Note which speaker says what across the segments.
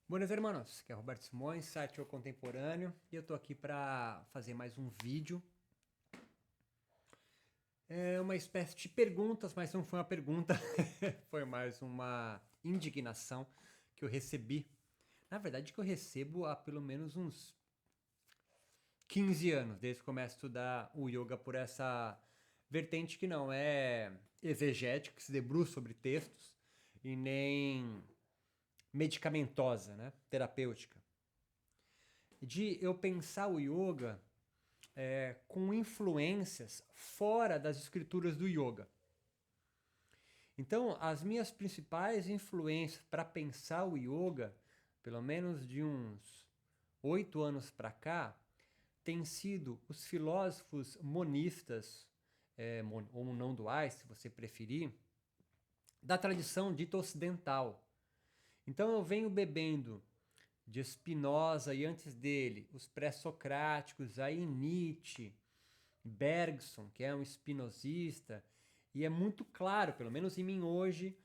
Speaker 1: Buenas hermanos, que é Roberto Simões, site O Contemporâneo, e eu tô aqui para fazer mais um vídeo. É uma espécie de perguntas, mas não foi uma pergunta, foi mais uma indignação que eu recebi. Na verdade, que eu recebo há pelo menos uns 15 anos, desde que começo a estudar o yoga por essa vertente que não é exegética, que se debruça sobre textos, e nem medicamentosa, né? Terapêutica. De eu pensar o yoga com influências fora das escrituras do yoga. Então, as minhas principais influências para pensar o yoga, pelo menos de uns 8 anos para cá, têm sido os filósofos monistas, ou não duais, se você preferir, da tradição dita ocidental. Então, eu venho bebendo de Spinoza e antes dele, os pré-socráticos, aí Nietzsche, Bergson, que é um espinosista, e é muito claro, pelo menos em mim hoje,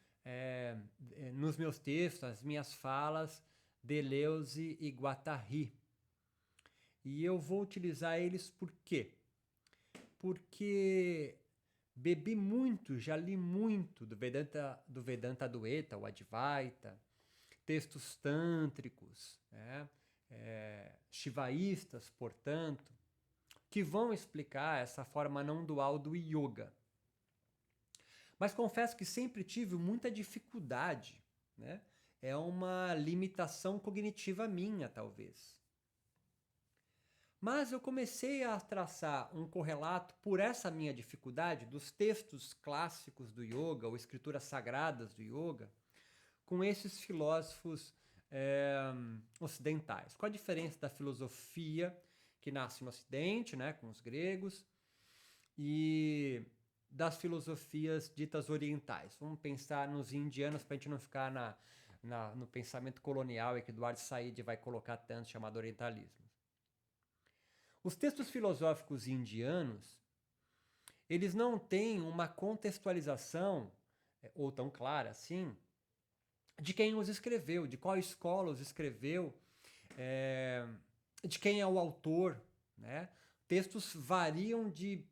Speaker 1: nos meus textos, as minhas falas, Deleuze e Guattari. E eu vou utilizar eles por quê? Porque bebi muito, já li muito do Vedanta Advaita, o Advaita, textos tântricos, né? Shivaístas, portanto, que vão explicar essa forma não dual do yoga. Mas confesso que sempre tive muita dificuldade, né? É uma limitação cognitiva minha, talvez. Mas eu comecei a traçar um correlato por essa minha dificuldade dos textos clássicos do yoga, ou escrituras sagradas do yoga, com esses filósofos ocidentais. Qual a diferença da filosofia que nasce no Ocidente, né, com os gregos, e das filosofias ditas orientais? Vamos pensar nos indianos para a gente não ficar no pensamento colonial e que Eduardo Said vai colocar tanto, chamado orientalismo. Os textos filosóficos indianos, eles não têm uma contextualização, ou tão clara assim, de quem os escreveu, de qual escola os escreveu, é, de quem é o autor, né? Textos variam de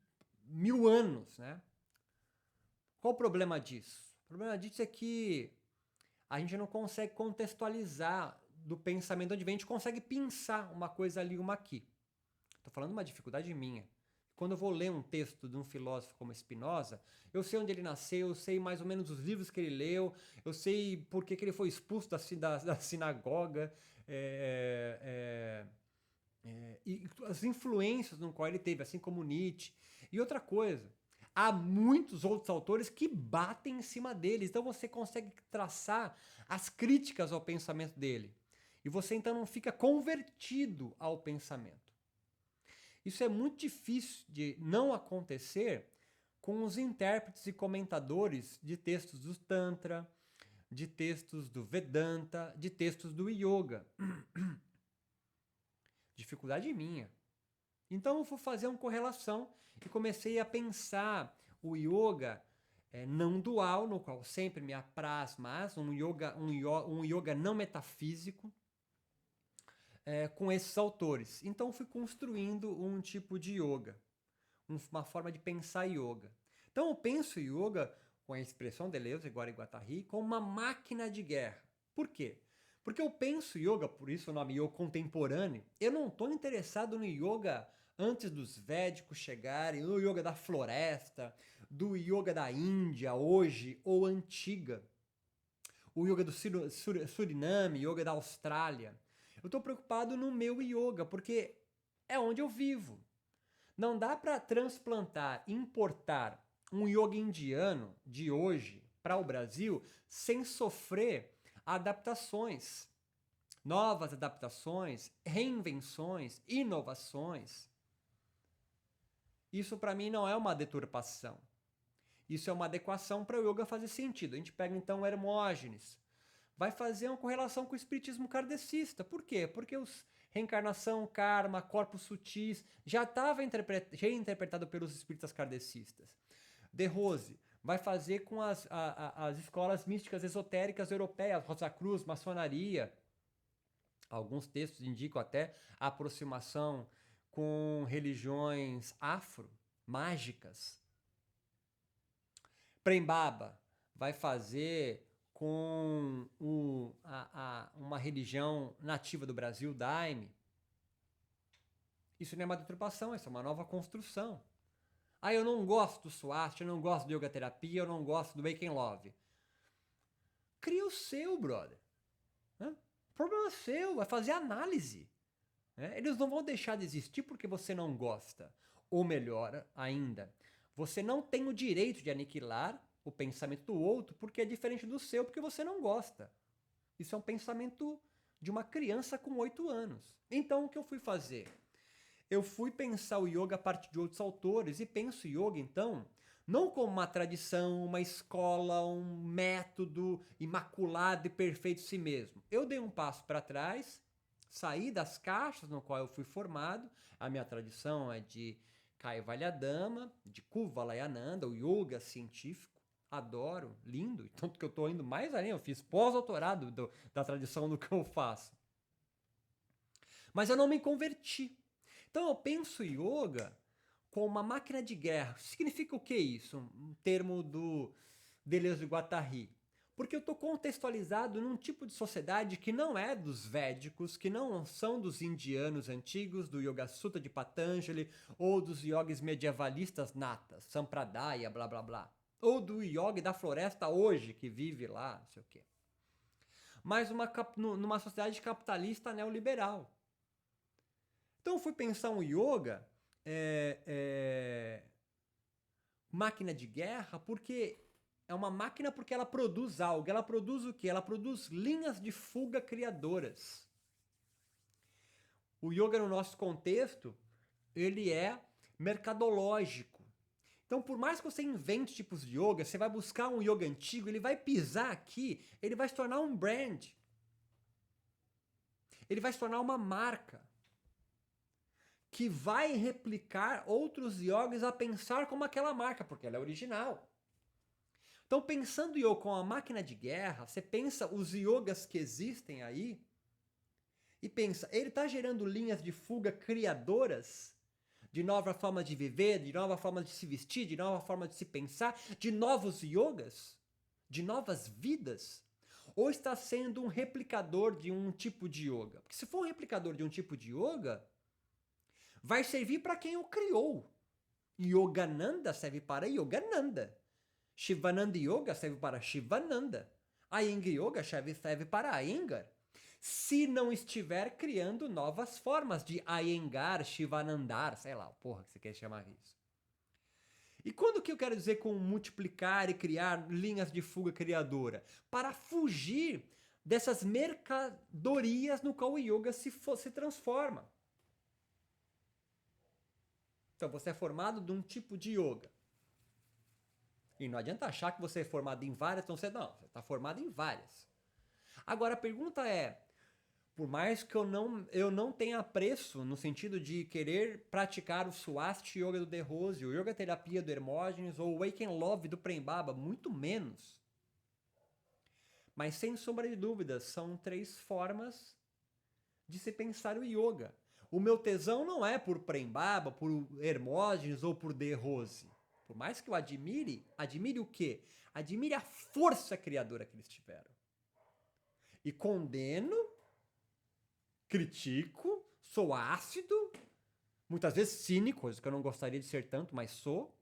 Speaker 1: 1000 anos, né? Qual o problema disso? O problema disso é que a gente não consegue contextualizar do pensamento onde vem, a gente consegue pensar uma coisa ali, uma aqui. Estou falando de uma dificuldade minha. Quando eu vou ler um texto de um filósofo como Spinoza, eu sei onde ele nasceu, eu sei mais ou menos os livros que ele leu, eu sei por que ele foi expulso da sinagoga, e as influências no qual ele teve, assim como Nietzsche. E outra coisa, há muitos outros autores que batem em cima dele, então você consegue traçar as críticas ao pensamento dele. E você então não fica convertido ao pensamento. Isso é muito difícil de não acontecer com os intérpretes e comentadores de textos do Tantra, de textos do Vedanta, de textos do Yoga. Dificuldade minha. Então eu fui fazer uma correlação e comecei a pensar o yoga não dual, no qual sempre me apraz, mas um yoga não metafísico, com esses autores. Então fui construindo um tipo de yoga, uma forma de pensar yoga. Então eu penso yoga, com a expressão Deleuze e Guattari, como uma máquina de guerra. Por quê? Porque eu penso yoga, por isso o nome yoga contemporâneo, eu não estou interessado no yoga antes dos védicos chegarem, no yoga da floresta, do yoga da Índia, hoje ou antiga, o yoga do Suriname, yoga da Austrália. Eu estou preocupado no meu yoga, porque é onde eu vivo. Não dá para transplantar, importar um yoga indiano de hoje para o Brasil sem sofrer adaptações, novas adaptações, reinvenções, inovações. Isso para mim não é uma deturpação. Isso é uma adequação para o yoga fazer sentido. A gente pega então Hermógenes, vai fazer uma correlação com o espiritismo kardecista. Por quê? Porque os reencarnação, karma, corpos sutis já estava interpretado pelos espíritas kardecistas. De Rose vai fazer com as escolas místicas esotéricas europeias, Rosa Cruz, maçonaria. Alguns textos indicam até a aproximação com religiões afro, mágicas. Prembaba vai fazer com uma religião nativa do Brasil, Daime. Isso não é uma deturpação, isso é uma nova construção. Ah, eu não gosto do Swastika, eu não gosto do Yoga Terapia, eu não gosto do Wake and Love. Cria o seu, brother. O problema é seu, vai fazer análise. Eles não vão deixar de existir porque você não gosta. Ou melhor ainda, você não tem o direito de aniquilar o pensamento do outro porque é diferente do seu, porque você não gosta. Isso é um pensamento de uma criança com 8 anos. Então, o que eu fui fazer? Eu fui pensar o yoga a partir de outros autores e penso o yoga, então, não como uma tradição, uma escola, um método imaculado e perfeito de si mesmo. Eu dei um passo para trás, saí das caixas no qual eu fui formado. A minha tradição é de Kaivalyadama, de Kuvalayananda, o yoga científico. Adoro, lindo, tanto que eu estou indo mais além, eu fiz pós-doutorado da tradição do que eu faço. Mas eu não me converti. Então eu penso yoga como uma máquina de guerra. Significa o que isso? Um termo do Deleuze de Guattari. Porque eu estou contextualizado num tipo de sociedade que não é dos védicos, que não são dos indianos antigos, do Yoga Sutra de Patanjali, ou dos yogis medievalistas natas, Sampradaya, blá blá blá. Ou do yogi da floresta hoje, que vive lá, não sei o quê. Mas numa sociedade capitalista neoliberal. Então eu fui pensar um yoga máquina de guerra porque é uma máquina porque ela produz algo. Ela produz o quê? Ela produz linhas de fuga criadoras. O yoga no nosso contexto, ele é mercadológico. Então, por mais que você invente tipos de yoga, você vai buscar um yoga antigo, ele vai pisar aqui, ele vai se tornar um brand. Ele vai se tornar uma marca que vai replicar outros yogis a pensar como aquela marca, porque ela é original. Então, pensando o yoga com a máquina de guerra, você pensa os yogas que existem aí e pensa, ele está gerando linhas de fuga criadoras de nova forma de viver, de nova forma de se vestir, de nova forma de se pensar, de novos yogas, de novas vidas? Ou está sendo um replicador de um tipo de yoga? Porque se for um replicador de um tipo de yoga, vai servir para quem o criou. Yogananda serve para Yogananda. Shivananda Yoga serve para Shivananda. Iyengar Yoga serve para Iyengar. Se não estiver criando novas formas de Iyengar, Shivanandar, sei lá, porra que você quer chamar isso. E quando que eu quero dizer com multiplicar e criar linhas de fuga criadora? Para fugir dessas mercadorias no qual o yoga se transforma. Então você é formado de um tipo de yoga. E não adianta achar que você é formado em várias, então você está formado em várias. Agora a pergunta é, por mais que eu não tenha apreço no sentido de querer praticar o Swastika Yoga do De Rose, o Yoga Terapia do Hermógenes ou o Wake and Love do Prembaba, muito menos. Mas sem sombra de dúvidas, são 3 formas de se pensar o yoga. O meu tesão não é por Prembaba, por Hermógenes ou por De Rose. Por mais que eu admire o quê? Admire a força criadora que eles tiveram. E condeno, critico, sou ácido, muitas vezes cínico, coisa que eu não gostaria de ser tanto, mas sou.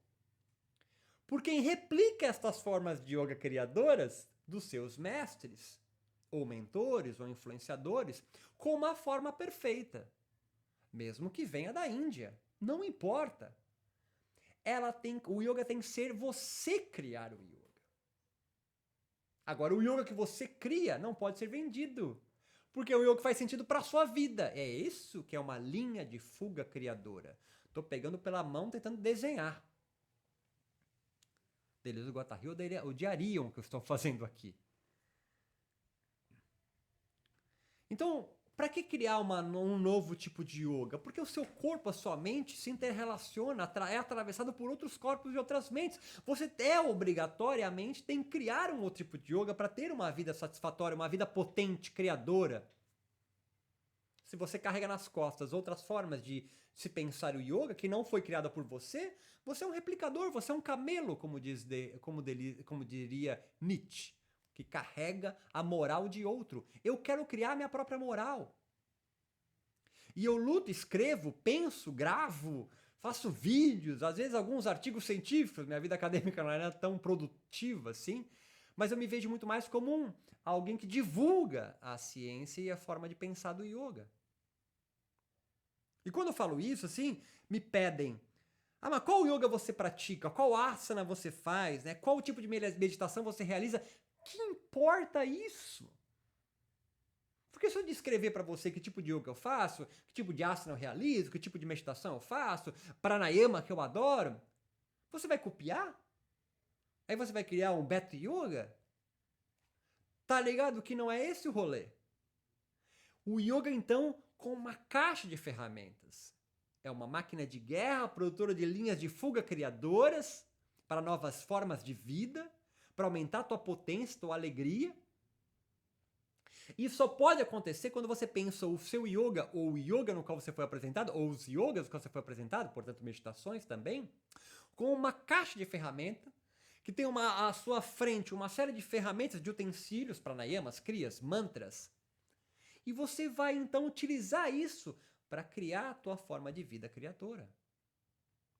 Speaker 1: Por quem replica estas formas de yoga criadoras dos seus mestres, ou mentores, ou influenciadores, com uma forma perfeita. Mesmo que venha da Índia, não importa. O yoga tem que ser você criar o yoga. Agora, o yoga que você cria não pode ser vendido. Porque é o yoga faz sentido para a sua vida. É isso que é uma linha de fuga criadora. Estou pegando pela mão tentando desenhar. Deleuze e Guattari odiariam o que eu estou fazendo aqui. Então, para que criar um novo tipo de yoga? Porque o seu corpo, a sua mente se interrelaciona, é atravessado por outros corpos e outras mentes. Você obrigatoriamente tem que criar um outro tipo de yoga para ter uma vida satisfatória, uma vida potente, criadora. Se você carrega nas costas outras formas de se pensar o yoga, que não foi criada por você, você é um replicador, você é um camelo, como diria Nietzsche, que carrega a moral de outro. Eu quero criar minha própria moral. E eu luto, escrevo, penso, gravo, faço vídeos, às vezes alguns artigos científicos. Minha vida acadêmica não era tão produtiva assim, mas eu me vejo muito mais como alguém que divulga a ciência e a forma de pensar do yoga. E quando eu falo isso, assim, me pedem: ah, mas qual yoga você pratica? Qual asana você faz? Né? Qual tipo de meditação você realiza? Que importa isso? Porque se eu descrever para você que tipo de yoga eu faço, que tipo de asana eu realizo, que tipo de meditação eu faço, pranayama que eu adoro, você vai copiar? Aí você vai criar um Beta Yoga? Tá ligado que não é esse o rolê? O yoga, então, com uma caixa de ferramentas. É uma máquina de guerra, produtora de linhas de fuga criadoras para novas formas de vida, para aumentar tua potência, tua alegria. Isso só pode acontecer quando você pensa o seu yoga, ou o yoga no qual você foi apresentado, ou os yogas no qual você foi apresentado, portanto meditações também, com uma caixa de ferramenta que tem à sua frente uma série de ferramentas, de utensílios, pranayamas, kriyas, mantras. E você vai então utilizar isso para criar a tua forma de vida criadora.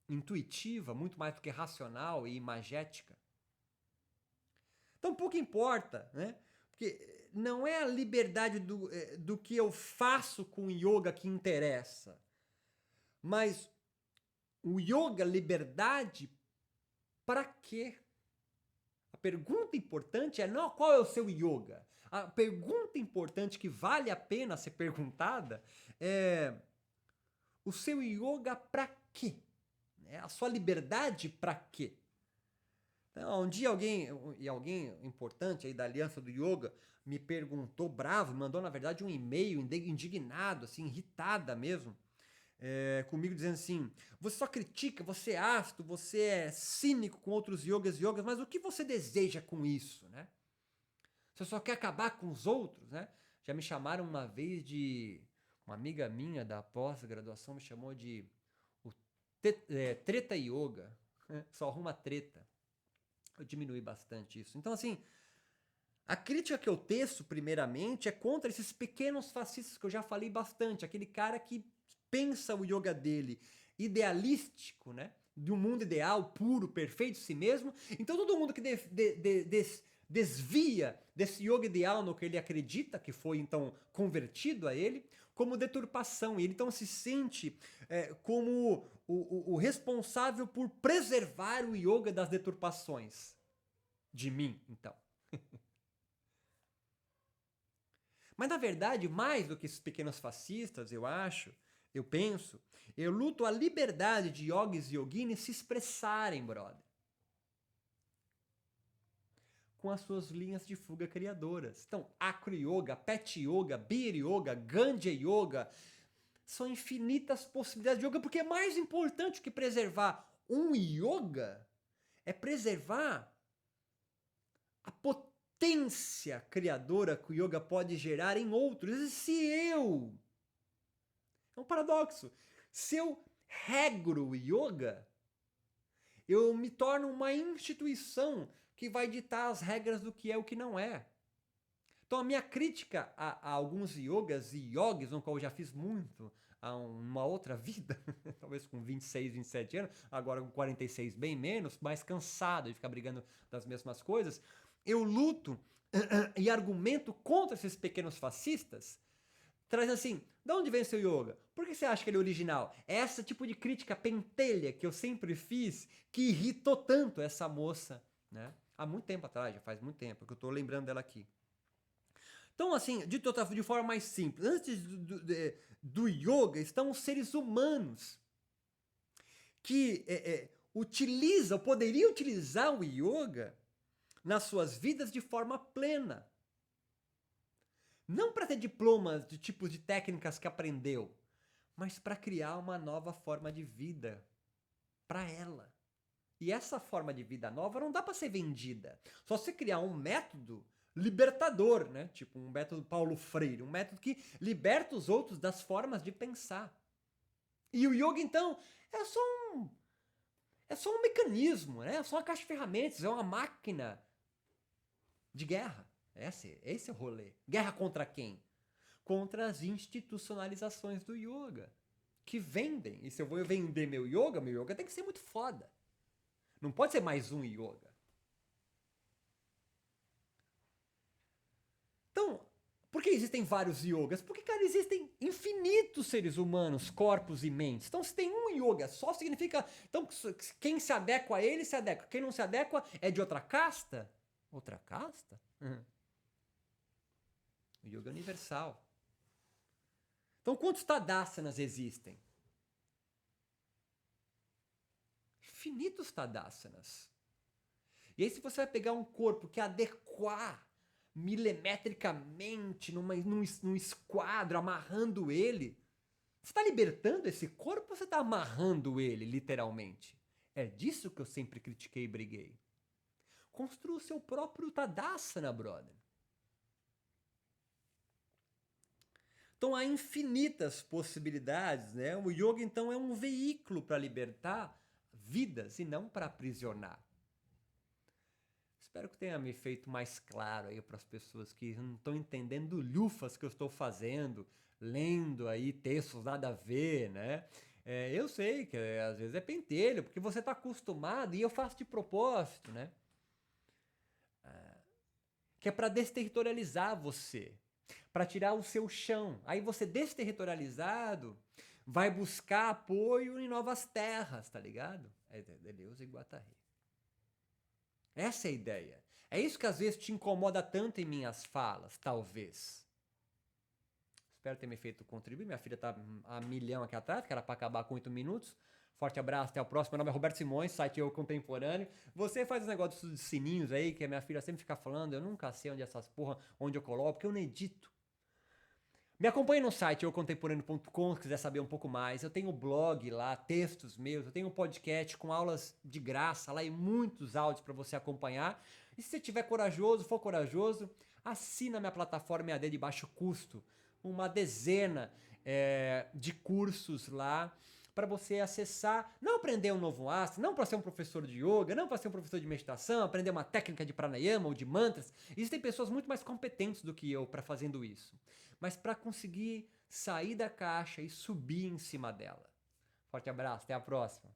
Speaker 1: Intuitiva, muito mais do que racional e imagética. Então pouco importa, né? Porque não é a liberdade do que eu faço com o yoga que interessa, mas o yoga, liberdade, para quê? A pergunta importante é não qual é o seu yoga. A pergunta importante que vale a pena ser perguntada é o seu yoga para quê? A sua liberdade para quê? Então, um dia alguém importante aí da Aliança do Yoga me perguntou, bravo, mandou na verdade um e-mail indignado, assim, irritada mesmo, comigo dizendo assim: você só critica, você é ácido, você é cínico com outros yogas, mas o que você deseja com isso, né? Você só quer acabar com os outros, né? Já me chamaram uma vez de... Uma amiga minha da pós-graduação me chamou de treta yoga, né? Só arruma treta. Eu diminui bastante isso. Então, assim, a crítica que eu teço, primeiramente, é contra esses pequenos fascistas que eu já falei bastante. Aquele cara que pensa o yoga dele idealístico, né? De um mundo ideal, puro, perfeito, si mesmo. Então, todo mundo que desvia desse yoga ideal no que ele acredita, que foi, então, convertido a ele, como deturpação. E ele, então, se sente como o responsável por preservar o yoga das deturpações. De mim, então. Mas, na verdade, mais do que esses pequenos fascistas, eu penso, eu luto a liberdade de yogis e yoginis se expressarem, brother. Com as suas linhas de fuga criadoras. Então, Acro Yoga, Pet Yoga, Beer Yoga, Ganja Yoga, são infinitas possibilidades de yoga, porque é mais importante que preservar um yoga é preservar a potência criadora que o yoga pode gerar em outros. E se eu... É um paradoxo. Se eu regro o yoga, eu me torno uma instituição que vai ditar as regras do que é e o que não é. Então a minha crítica a alguns yogas e yogis, no qual eu já fiz muito a uma outra vida, talvez com 26, 27 anos, agora com 46 bem menos, mais cansado de ficar brigando das mesmas coisas, eu luto e argumento contra esses pequenos fascistas, traz assim: de onde vem seu yoga? Por que você acha que ele é original? É esse tipo de crítica pentelha que eu sempre fiz que irritou tanto essa moça, né? Há muito tempo atrás, já faz muito tempo que eu estou lembrando dela aqui. Então, assim, de forma mais simples, antes do yoga estão os seres humanos que poderiam utilizar o yoga nas suas vidas de forma plena. Não para ter diplomas de tipos de técnicas que aprendeu, mas para criar uma nova forma de vida para ela. E essa forma de vida nova não dá para ser vendida. Só se criar um método libertador, né? Tipo um método Paulo Freire, um método que liberta os outros das formas de pensar. E o yoga, então, é só um, é só um mecanismo, né? É só uma caixa de ferramentas, é uma máquina de guerra. Esse é o rolê. Guerra contra quem? Contra as institucionalizações do yoga, que vendem. E se eu vou vender meu yoga tem que ser muito foda. Não pode ser mais um yoga. Então, por que existem vários yogas? Porque, cara, existem infinitos seres humanos, corpos e mentes. Então, se tem um yoga só, significa... Então, quem se adequa a ele, se adequa. Quem não se adequa é de outra casta? Outra casta? O yoga é universal. Então, quantos tadasanas existem? Infinitos tadasanas. E aí, se você vai pegar um corpo que adequar milimetricamente num esquadro, amarrando ele, você está libertando esse corpo ou você está amarrando ele, literalmente? É disso que eu sempre critiquei e briguei. Construa o seu próprio Tadasana, brother. Então há infinitas possibilidades, né? O yoga, então, é um veículo para libertar vidas e não para aprisionar. Espero que tenha me feito mais claro aí para as pessoas que não estão entendendo lufas que eu estou fazendo, lendo aí textos nada a ver, né? Eu sei que às vezes é pentelho, porque você está acostumado e eu faço de propósito, né? Que é para desterritorializar você, para tirar o seu chão. Aí você, desterritorializado, vai buscar apoio em novas terras, tá ligado? É Deus e Guattari. Essa é a ideia. É isso que às vezes te incomoda tanto em minhas falas, talvez. Espero ter me feito contribuir. Minha filha tá a milhão aqui atrás, que era para acabar com 8 minutos. Forte abraço, até o próximo. Meu nome é Roberto Simões, site Eu Contemporâneo. Você faz os negócios de sininhos aí, que a minha filha sempre fica falando. Eu nunca sei onde essas porra, onde eu coloco, porque eu não edito. Me acompanhe no site eucontemporâneo.com se quiser saber um pouco mais. Eu tenho blog lá, textos meus, eu tenho um podcast com aulas de graça lá e muitos áudios para você acompanhar. E se você tiver corajoso, for corajoso, assina minha plataforma EAD de baixo custo, uma dezena de cursos lá para você acessar, não aprender um novo asana, não para ser um professor de yoga, não para ser um professor de meditação, aprender uma técnica de pranayama ou de mantras. Existem pessoas muito mais competentes do que eu para fazendo isso, mas para conseguir sair da caixa e subir em cima dela. Forte abraço, até a próxima.